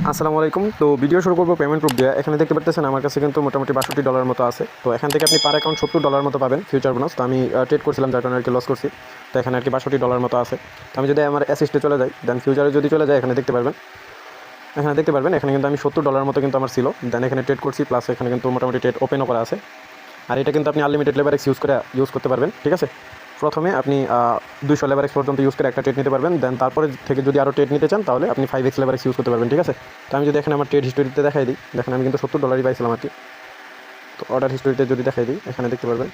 আসসালামু আলাইকুম। তো ভিডিও শুরু করবো পেমেন্ট প্রুফ দিয়ে। এখানে দেখতে পাচ্ছেন আমার কাছে কিন্তু মোটামুটি $62 মতো আছে। তো এখান থেকে আপনি পার অ্যাকাউন্ট $70 মতো পাবেন ফিউচার বোনাস। তো আমি ট্রেড করছিলাম, যার কারণে আর কি লস করছি। তো এখানে আর কি $62 মতো আছে। তো আমি যদি আমার অ্যাসিস্টে চলে যাই, দেন ফিউচারে যদি চলে যায়, এখানে দেখতে পারবেন এখানে কিন্তু আমি $70 মতো কিন্তু আমার ছিল। দেন এখানে ট্রেড করছি, প্লাস এখানে কিন্তু মোটামুটি ট্রেড ওপেনও করা আছে। আর এটা কিন্তু আপনি আনলিমিটেড লেভারেক্স ইউজ করতে পারবেন, ঠিক আছে। প্রথমে আপনি 200 লেভারেক্স পর্যন্ত ইউজ করে একটা ট্রেড নিতে পারবেন। দেন তারপরে থেকে যদি আরও ট্রেড নিতে চান, তাহলে আপনি 5x লেভারেক্স ইউজ করতে পারবেন, ঠিক আছে। তো আমি যদি এখানে আমার ট্রেড হিস্টোরিতে দেখাই দিই, দেখেন আমি কিন্তু $70 পাইছিলাম আর কি। তো অর্ডার হিস্টোরিতে যদি দেখাই দিই, এখানে দেখতে পারবেন।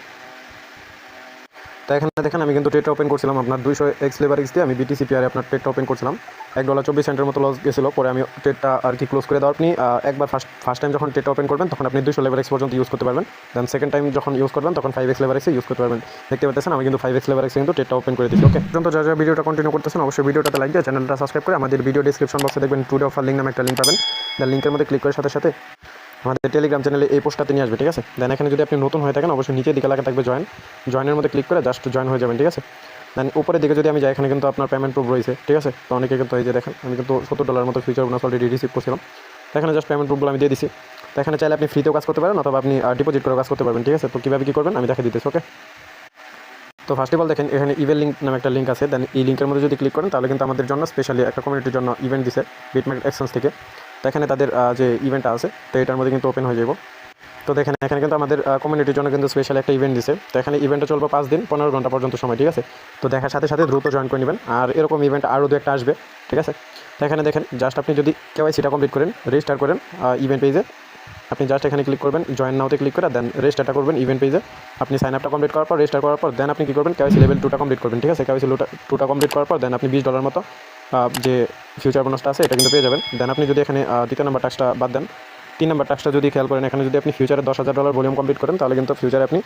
তো এখানে দেখেন আমি কিন্তু ট্রেডটা ওপেন করছিলাম আপনার 200x লেভারেক্স দিয়ে। আমি বিটিসি পেয়ারে আপনার ট্রেডটা ওপেন করছিলাম। $1.24 মতো লস গেছিলো। পরে আমি ট্রেডটা আর কি ক্লোজ করে দেওয়ার আপনি একবার ফার্স্ট টাইম যখন ট্রেডটা ওপেন করবেন, তখন আপনি 200 লেভারেক্স পর্যন্ত ইউজ করতে পারবেন। দেন সেকেন্ড টাইম যখন ইউজ করবেন, তখন 5x লেভারেক্সে ইউজ করতে পারবেন। দেখতে পাচ্ছেন আমি কিন্তু 5x লেভারেক্সে কিন্তু ট্রেডটা ওপেন করে দিচ্ছি। ওকে, পর্যন্ত যা ভিডিওটা কন্টিনিউ করতেছেন, অবশ্যই ভিডিওটাতে লাইক দিয়ে চ্যানেলটা সাবস্ক্রাইব করে আমাদের ভিডিও ডিসক্রিপশন বক্সে দেখবেন টুডে অফার লিঙ্ক নামে একটা লিঙ্ক পাবেন। দেন লিঙ্কের মধ্যে ক্লিক করার সাথে সাথে আমাদের টেলিগ্রাম চ্যানেলে এই পোস্টটাতে নিয়ে আসবে, ঠিক আছে। দেন এখানে যদি আপনি নতুন হয়ে থাকেন, অবশ্যই নিচের দিকে লেখা থাকবে জয়েনের মধ্যে ক্লিক করে জাস্ট জয়েন হয়ে যাবেন, ঠিক আছে। দেন উপরের দিকে যদি আমি যাই, এখানে কিন্তু আপনার পেমেন্ট প্রুফ রয়েছে, ঠিক আছে। তো অনেকে কিন্তু এই যে দেখেন আমি কিন্তু $70 মতো ফিউচার বোনাস অলরেডি রিসিভ করছিলাম। তো এখানে জাস্ট পেমেন্ট প্রুফগুলো আমি দিয়ে দিচ্ছি। তো এখানে চাইলে আপনি ফ্রিতেও কাজ করতে পারেন, অথবা আপনি ডিপোজিট করে কাজ করতে পারবেন, ঠিক আছে। তো কীভাবে কী করবেন আমি দেখে দিতেছি। ওকে, তো ফার্স্ট অফ অল দেখেন এখানে ইভেন্ট লিঙ্ক নামে একটা লিঙ্ক আছে। দেন এই লিঙ্কের মধ্যে যদি ক্লিক করেন, তাহলে কিন্তু আমাদের জন্য স্পেশালি একটা কমিউনিটির জন্য ইভেন্ট দিছে বিটমার্কেট এক্সচেঞ্জ থেকে। তো এখানে তাদের যে ইভেন্টটা আছে, তো এটার মধ্যে কিন্তু ওপেন হয়ে যাব। তো দেখেন এখানে কিন্তু আমাদের কমিউনিটির জন্য কিন্তু স্পেশাল একটা ইভেন্ট দিছে। তো এখানে ইভেন্টটা চলবে 5 দিন 15 ঘন্টা পর্যন্ত সময়, ঠিক আছে। তো দেখার সাথে সাথে দ্রুত জয়েন করে নেবেন। আর এরকম ইভেন্ট আরও 2-একটা আসবে, ঠিক আছে। তো এখানে দেখেন জাস্ট আপনি যদি কেওয়াইসিটা কমপ্লিট করেন, রেজিস্টার করেন ইভেন্ট পেজে, আপনি জাস্ট এখানে ক্লিক করবেন, জয়েন নাওতে ক্লিক করে দেন রেজিস্টারটা করবেন ইভেন্ট পেজে। আপনি সাইন আপটা কমপ্লিট করার পর, রেজিস্টার করার পর দেন আপনি কী করবেন, কেওয়াইসি লেভেল 2টা কমপ্লিট করবেন, ঠিক আছে। কেওয়াইসি 2টা কমপ্লিট করার পর দেন আপনি $20 মতো যে ফিউচার বোনাসটা আছে এটা কিন্তু পেয়ে যাবেন। দেন আপনি যদি এখানে দ্বিতীয় নাম্বার টাস্কটা বাদ দেন, 3 নাম্বার টাস্কটা যদি খেয়াল করেন, এখানে যদি আপনি ফিউচারে $10,000 ভলিউম কমপ্লিট করেন, তাহলে কিন্তু ফিউচারে আপনি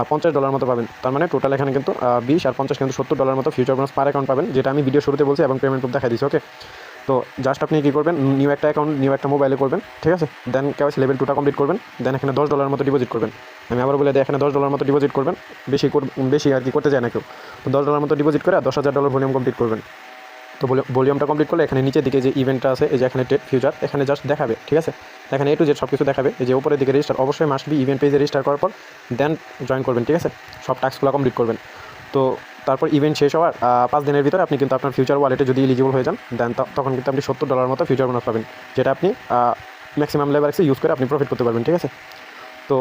$50 মতো পাবেন। তার মানে টোটাল এখানে কিন্তু 20 আর 50 কিন্তু $70 মতো ফিউচার বোনাস পার অ্যাকাউন্ট পাবেন, যেটা আমি ভিডিও শুরুতে বলছি এবং পেমেন্ট প্রুফ দেখা দিচ্ছি। ওকে, তো জাস্ট আপনি কী করবেন, নিউ একটা অ্যাকাউন্ট নিউ একটা মোবাইলে করবেন, ঠিক আছে। দেন কেওয়াইসি লেভেল 2টা কমপ্লিট করবেন। দেন এখানে $10 মতো ডিপোজিট করবেন। আমি আবার বলে দিই, এখানে $10 মতো ডিপোজিট করবেন। বেশি আর কি করতে চায় না কেউ। তো $10 মতো ডিপোজিট করে $10,000 ভলিউম কমপ্লিট করবেন। তো ভলিউমটা কমপ্লিট করলে এখানে নিচের দিকে যে ইভেন্টটা আছে, এই যে এখানে ট্রেড ফিউচার, এখানে জাস্ট দেখাবে, ঠিক আছে। এখানে A to Z সব কিছু দেখাবে। এই যে উপরের দিকে রেজিস্টার, অবশ্যই মাস্ট বি ইভেন্ট পেজে রেজিস্টার করার পর দেন জয়েন করবেন, ঠিক আছে। সব টাস্কগুলো কমপ্লিট করবেন। তো তারপর ইভেন্ট শেষ হওয়ার 5 দিনের ভিতরে আপনি কিন্তু আপনার ফিউচার ওয়ালেটে যদি এলিজিবল হয়ে যান, দেন তখন কিন্তু আপনি $70 মতো ফিউচার বোনাস পাবেন, যেটা আপনি ম্যাক্সিমাম লেভারেক্সে ইউজ করে আপনি প্রফিট করতে পারবেন, ঠিক আছে। তো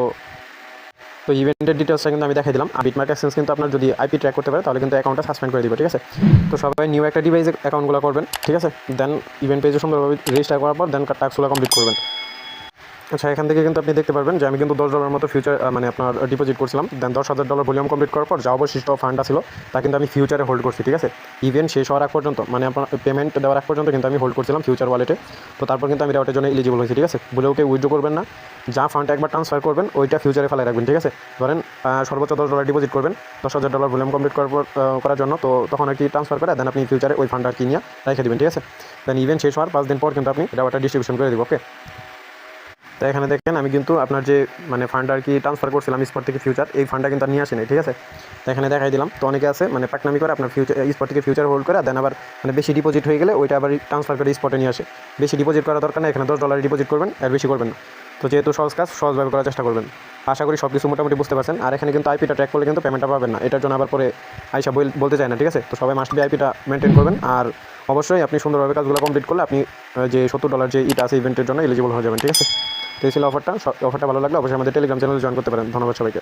তো ইভেন্টের ডিটেলসটা কিন্তু আমি দেখাই দিলাম। বিটমার্কেট এক্সচেঞ্জ কিন্তু আপনার যদি আইপি ট্র্যাক করতে পারে, তাহলে কিন্তু অ্যাকাউন্টটা সাসপেন্ড করে দিবে, ঠিক আছে। তো সবাই নিউ একটা ডিভাইসে অ্যাকাউন্টগুলো করবেন, ঠিক আছে। দেন ইভেন্ট পেজে সুন্দরভাবে রেজিস্টার করার পর দেন টাস্কগুলো কমপ্লিট করবেন। আচ্ছা, এখান থেকে কিন্তু আপনি দেখতে পারবেন যে আমি কিন্তু $10 মতো ফিউচার মানে আপনার ডিপোজিট করছিলাম। দেন $10,000 ভলিউম কমপ্লিট করার পর যা অবশিষ্ট ফান্ড ছিল, তা কিন্তু আমি ফিউচারে হোল্ড করছি, ঠিক আছে। ইভেন্ট শেষ হওয়ার আগ পর্যন্ত, মানে আপনার পেমেন্ট দেওয়ার আগ পর্যন্ত কিন্তু আমি হোল্ড করছিলাম ফিউচার ওয়ালেটে। তো তারপর কিন্তু আমি ওটার জন্য এলিজিবল হয়েছি, ঠিক আছে। বলে ওকে উইথড্র করবেন না, যা ফান্ড একবার ট্রান্সফার করবেন ওইটা ফিউচারে ফেলে রাখবেন, ঠিক আছে। ধরেন সর্বোচ্চ $10 ডিপোজিট করবেন $10,000 ভলিউম কমপ্লিট করার জন্য। তো তখন আর কি ট্রান্সফার করে দেন আপনি ফিউচারে ওই ফান্ড আর কি নিয়ে রেখে দেবেন, ঠিক আছে। দেন ইভেন্ট শেষ হওয়ার 5 দিন পর কিন্তু আপনি এটা ডিস্ট্রিবিউশন করে দেবো। ওকে, তো এখানে দেখেন আমি কিন্তু আপনার যে মানে ফান্ড আর কি ট্রান্সফার করছিলাম স্পট থেকে ফিউচার, এই ফান্ডটা কিন্তু নিয়ে আসেনি, ঠিক আছে। তো এখানে দেখাই দিলাম। তো অনেকে আছে মানে পাকনামি করে আপনার ফিউচার স্পট থেকে ফিউচার হোল্ড করে দেন আবার মানে বেশি ডিপোজিট হয়ে গেলে ওইটা আবার ট্রান্সফার করে স্পটে নিয়ে আসে। বেশি ডিপোজিট করা দরকার না, এখানে $10 ডিপোজিট করবেন, আর বেশি করবেন না। তো যেহেতু সহজ কাজ, সহজভাবে করার চেষ্টা করবেন। আশা করি সব কিছু মোটামুটি বুঝতে পারছেন। আর এখানে কিন্তু আইপিটা ট্র্যাক করলে কিন্তু পেমেন্টটা পাবেন না, এটার জন্য আবার পরে আইসা বলতে চায় না, ঠিক আছে। তো সবাই মাস্ট বি আইপিটা মেনটেন করবেন। আর অবশ্যই আপনি সুন্দরভাবে কাজগুলো কমপ্লিট করলে আপনি যে $70 যে ইটা আছে ইভেন্টের জন্য এলিজিবল হয়ে যাবেন, ঠিক আছে। তো এই ছিল অফারটা ভালো লাগলে অবশ্যই আমাদের টেলিগ্রাম চ্যানেলে জয়েন করতে পারেন। ধন্যবাদ সবাইকে।